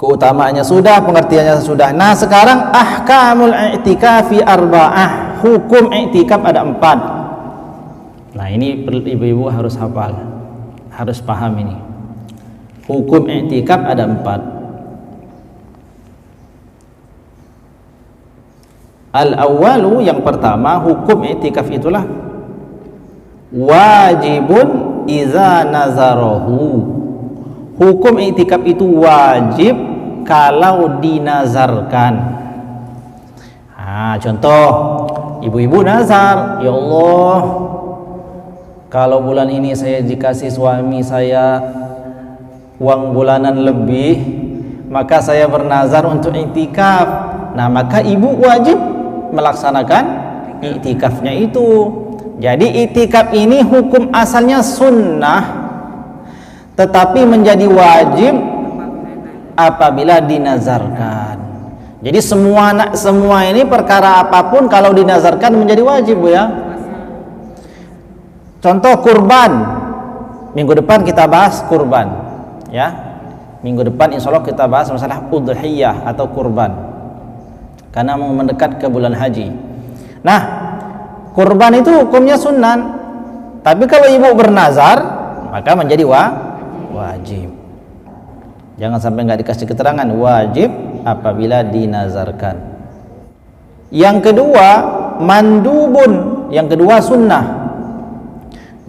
keutamaannya sudah, pengertiannya sudah. Nah, sekarang ahkamul i'tikafi arba'ah. Hukum i'tikaf ada 4. Nah, ini ibu-ibu harus hafal, harus paham ini. Hukum i'tikaf ada 4. Al-awwalu, yang pertama, hukum i'tikaf itulah wajibun iza nazarahu. Hukum i'tikaf itu wajib kalau dinazarkan. Nah, contoh, ibu-ibu nazar, ya Allah, kalau bulan ini saya dikasih suami saya uang bulanan lebih, maka saya bernazar untuk i'tikaf. Nah, maka ibu wajib melaksanakan i'tikafnya itu. Jadi i'tikaf ini hukum asalnya sunnah, tetapi menjadi wajib apabila dinazarkan. Jadi semua ini perkara apapun kalau dinazarkan menjadi wajib, Bu ya. Contoh kurban. Minggu depan kita bahas kurban, ya. Minggu depan insya Allah kita bahas masalah udhiyah atau kurban, karena mau mendekat ke bulan haji. Nah, kurban itu hukumnya sunnah, tapi kalau ibu bernazar maka menjadi wajib. Jangan sampai nggak dikasih keterangan, wajib apabila dinazarkan. Yang kedua, mandubun. Yang kedua, sunnah.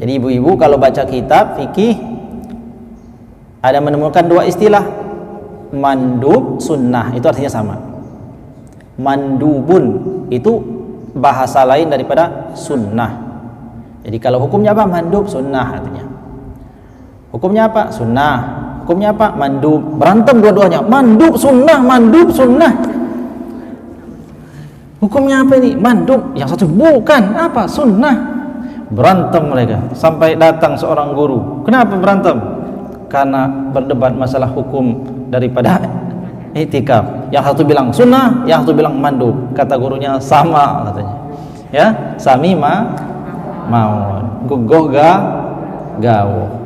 Jadi ibu-ibu kalau baca kitab fikih ada menemukan 2 istilah, mandub, sunnah. Itu artinya sama. Mandubun itu bahasa lain daripada sunnah. Jadi kalau hukumnya apa? Mandub, sunnah artinya. Hukumnya apa? Sunnah. Hukumnya apa? Mandub. Berantem dua-duanya. Mandub, sunnah, mandub, sunnah. Hukumnya apa ini? Mandub. Yang satu bukan. Apa? Sunnah. Berantem mereka. Sampai datang seorang guru. Kenapa berantem? Karena berdebat masalah hukum daripada i'tikaf. Yang satu bilang sunnah, yang satu bilang mandub. Kata gurunya sama katanya. Ya, sami maun. Gugoh gawuh.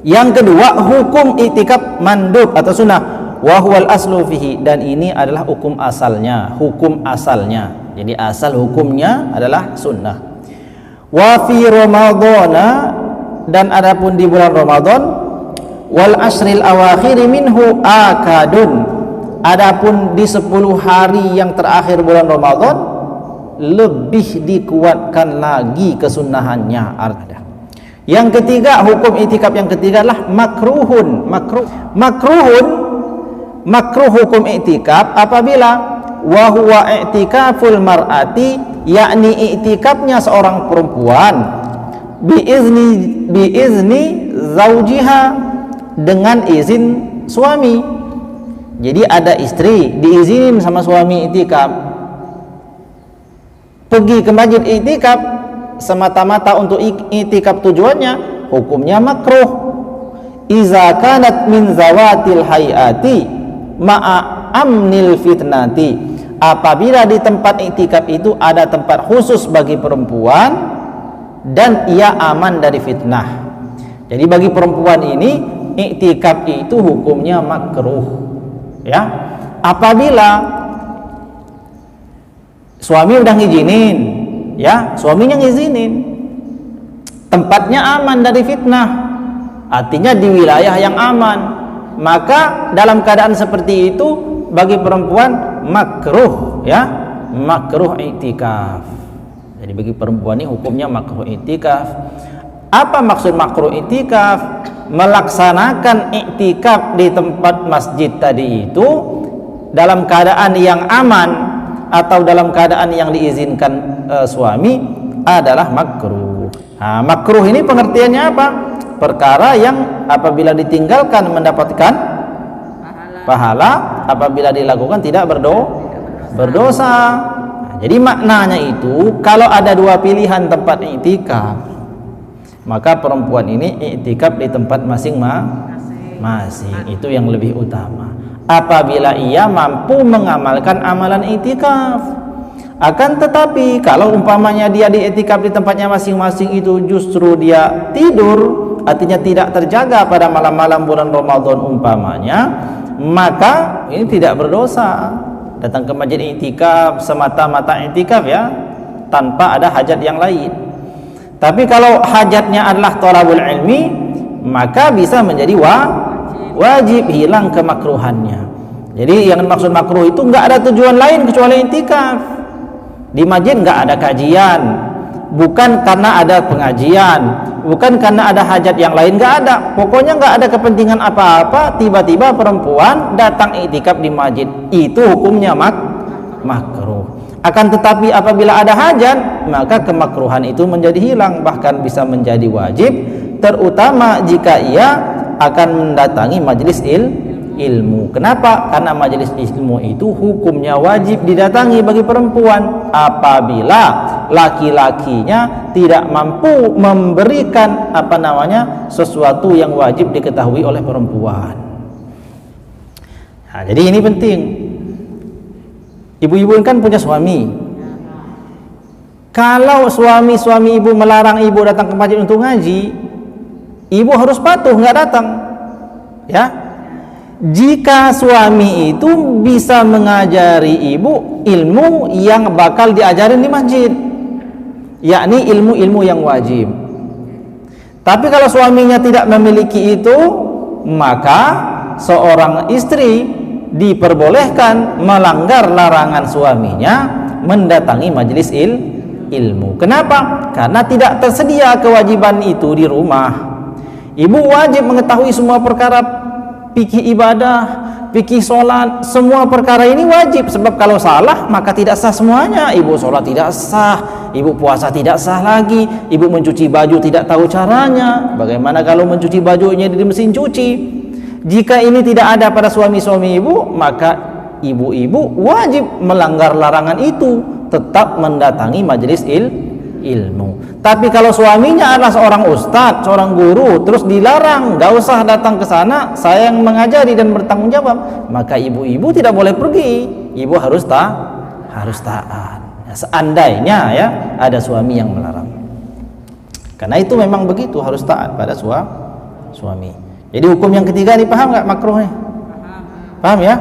Yang kedua, hukum i'tikaf mandub atau sunnah, wa huwal aslu fihi, dan ini adalah hukum asalnya, Jadi asal hukumnya adalah sunnah. Wa fi ramadhana, dan adapun di bulan Ramadan, wal ashril awakhir minhu akadun, adapun di 10 hari yang terakhir bulan Ramadan lebih dikuatkan lagi kesunnahannya. Yang ketiga, hukum i'tikaf yang ketiga adalah makruh hukum i'tikaf apabila wa huwa i'tikaful mar'ati, yakni i'tikafnya seorang perempuan bi izni zaujiha, dengan izin suami. Jadi ada istri diizinin sama suami i'tikaf, pergi ke masjid i'tikaf semata-mata untuk i'tikaf tujuannya, hukumnya makruh. Iza kanat min zawatil hayati ma'a amnil fitnati, apabila di tempat i'tikaf itu ada tempat khusus bagi perempuan dan ia aman dari fitnah. Jadi bagi perempuan ini i'tikaf itu hukumnya makruh, ya. Apabila suami udah ngizinin, ya, suaminya ngizinin, tempatnya aman dari fitnah, artinya di wilayah yang aman, maka dalam keadaan seperti itu bagi perempuan makruh, ya, makruh i'tikaf. Jadi bagi perempuan ini hukumnya makruh i'tikaf. Apa maksud makruh i'tikaf? Melaksanakan i'tikaf di tempat masjid tadi itu dalam keadaan yang aman atau dalam keadaan yang diizinkan suami adalah makruh. Nah, makruh ini pengertiannya apa? Perkara yang apabila ditinggalkan mendapatkan pahala, apabila dilakukan tidak berdosa. Nah, jadi maknanya itu kalau ada 2 pilihan tempat i'tikaf, maka perempuan ini i'tikaf di tempat masing-masing, itu yang lebih utama apabila ia mampu mengamalkan amalan i'tikaf. Akan tetapi kalau umpamanya dia di i'tikaf di tempatnya masing-masing itu justru dia tidur, artinya tidak terjaga pada malam-malam bulan Ramadan umpamanya, maka ini tidak berdosa. Datang ke masjid iktikaf semata-mata iktikaf ya, tanpa ada hajat yang lain. Tapi kalau hajatnya adalah thalabul ilmi, maka bisa menjadi wajib, hilang kemakruhannya. Jadi yang maksud makruh itu enggak ada tujuan lain kecuali iktikaf. Di masjid enggak ada kajian, bukan karena ada pengajian, bukan karena ada hajat yang lain, enggak ada. Pokoknya enggak ada kepentingan apa-apa, tiba-tiba perempuan datang iktikaf di masjid. Itu hukumnya makruh. Akan tetapi apabila ada hajat, maka kemakruhan itu menjadi hilang, bahkan bisa menjadi wajib, terutama jika ia akan mendatangi majelis ilmu. Kenapa? Karena majelis ilmu itu hukumnya wajib didatangi bagi perempuan apabila laki-lakinya tidak mampu memberikan sesuatu yang wajib diketahui oleh perempuan. Nah, jadi ini penting. Ibu-ibu kan punya suami. Kalau suami ibu melarang ibu datang ke masjid untuk ngaji, ibu harus patuh, nggak datang. Ya. Jika suami itu bisa mengajari ibu ilmu yang bakal diajarin di masjid, yakni ilmu-ilmu yang wajib. Tapi kalau suaminya tidak memiliki itu, maka seorang istri diperbolehkan melanggar larangan suaminya mendatangi majelis ilmu. Kenapa? Karena tidak tersedia kewajiban itu di rumah. Ibu wajib mengetahui semua perkara fikih ibadah, fikih sholat, semua perkara ini wajib. Sebab kalau salah maka tidak sah semuanya. Ibu sholat tidak sah, ibu puasa tidak sah lagi, ibu mencuci baju tidak tahu caranya. Bagaimana kalau mencuci bajunya di mesin cuci? Jika ini tidak ada pada suami-suami ibu, maka ibu-ibu wajib melanggar larangan itu, tetap mendatangi majelis ilmu. Tapi kalau suaminya adalah seorang ustadz, seorang guru, terus dilarang, gak usah datang ke sana, saya yang mengajari dan bertanggung jawab, maka ibu-ibu tidak boleh pergi. Ibu harus taat. Seandainya ya ada suami yang melarang. Karena itu memang begitu, harus taat pada suami. Jadi hukum yang ketiga ini paham nggak makruhnya? Paham ya?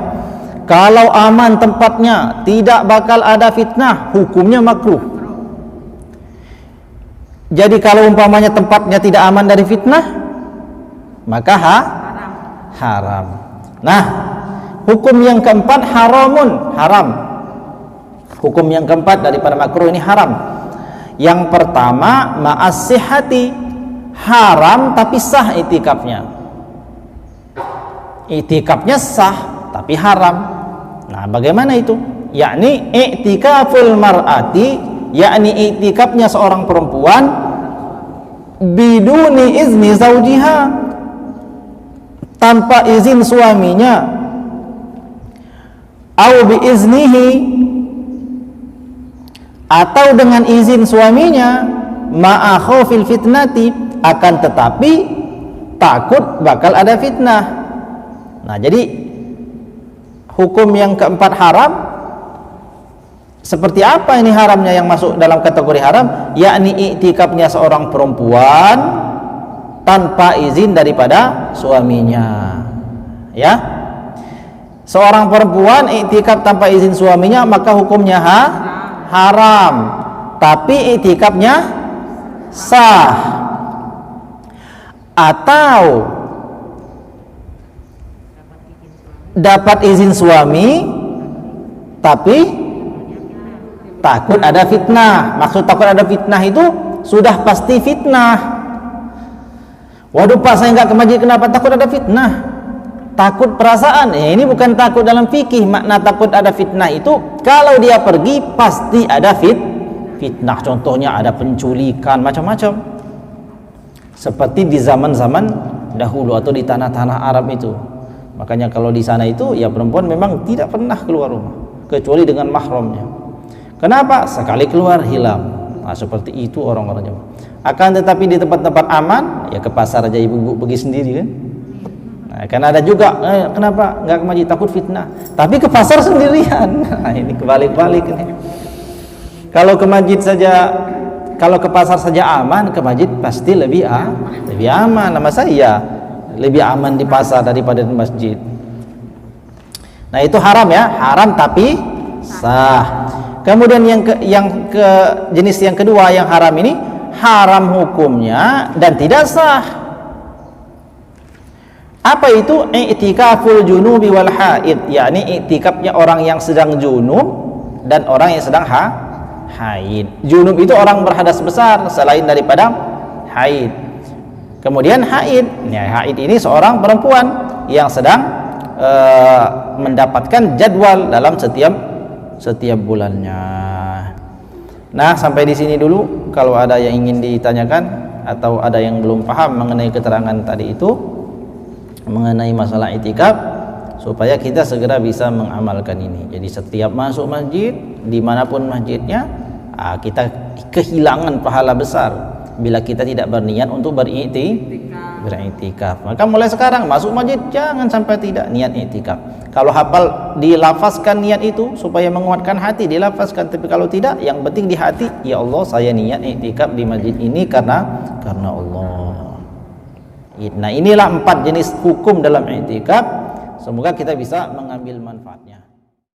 Kalau aman tempatnya, tidak bakal ada fitnah, hukumnya makruh. Jadi kalau umpamanya tempatnya tidak aman dari fitnah, maka haram. Nah, hukum yang keempat haram. Hukum yang keempat daripada makruh ini haram. Yang pertama ma'as-sihhati, haram tapi sah iktikafnya. Iktikafnya sah tapi haram. Nah, bagaimana itu? Yakni iktikaful mar'ati, yakni iktikafnya seorang perempuan biduni izni zaujiha, tanpa izin suaminya, au bi iznihi, atau dengan izin suaminya, ma'a khaufil fitnati, akan tetapi takut bakal ada fitnah. Nah, jadi hukum yang keempat haram. Seperti apa ini haramnya yang masuk dalam kategori haram? Yakni iktikafnya seorang perempuan tanpa izin daripada suaminya. Ya, seorang perempuan iktikaf tanpa izin suaminya, maka hukumnya haram. Tapi iktikafnya sah. Atau dapat izin suami tapi takut ada fitnah. Maksud takut ada fitnah itu sudah pasti fitnah. Waduh Pak, saya nggak ke masjid, kenapa? Takut ada fitnah. Takut perasaan. Ini bukan takut dalam fikih. Makna takut ada fitnah itu kalau dia pergi pasti ada fitnah. Contohnya ada penculikan, macam-macam. Seperti di zaman-zaman dahulu atau di tanah-tanah Arab itu. Makanya kalau di sana itu ya perempuan memang tidak pernah keluar rumah kecuali dengan mahramnya. Kenapa? Sekali keluar hilang. Nah, seperti itu orang-orang Jawa. Akan tetapi di tempat-tempat aman, ya ke pasar aja ibu-ibu pergi sendiri kan. Nah, karena ada juga kenapa nggak ke masjid, takut fitnah. Tapi ke pasar sendirian. Nah, ini kebalik-balik nih. Kalau ke masjid saja, kalau ke pasar saja aman, ke masjid pasti lebih aman. Nama saya lebih aman di pasar daripada di masjid. Nah, itu haram ya, haram tapi sah. Kemudian jenis yang kedua yang haram ini haram hukumnya dan tidak sah. Apa itu? I'tikaful junubi wal haid, yakni i'tikafnya orang yang sedang junub dan orang yang sedang haid. Junub itu orang berhadas besar selain daripada haid. Kemudian haid, ya, haid ini seorang perempuan yang sedang mendapatkan jadwal dalam setiap bulannya. Nah, sampai di sini dulu. Kalau ada yang ingin ditanyakan atau ada yang belum paham mengenai keterangan tadi itu, mengenai masalah itikaf, supaya kita segera bisa mengamalkan ini. Jadi setiap masuk masjid, dimanapun masjidnya, kita kehilangan pahala besar bila kita tidak berniat untuk beritikaf. Maka mulai sekarang masuk masjid jangan sampai tidak niat itikaf. Kalau hafal dilafazkan niat itu supaya menguatkan hati, dilafazkan. Tapi kalau tidak, yang penting di hati, ya Allah saya niat itikaf di masjid ini karena Allah. Nah, inilah 4 jenis hukum dalam i'tikaf. Semoga kita bisa mengambil manfaatnya.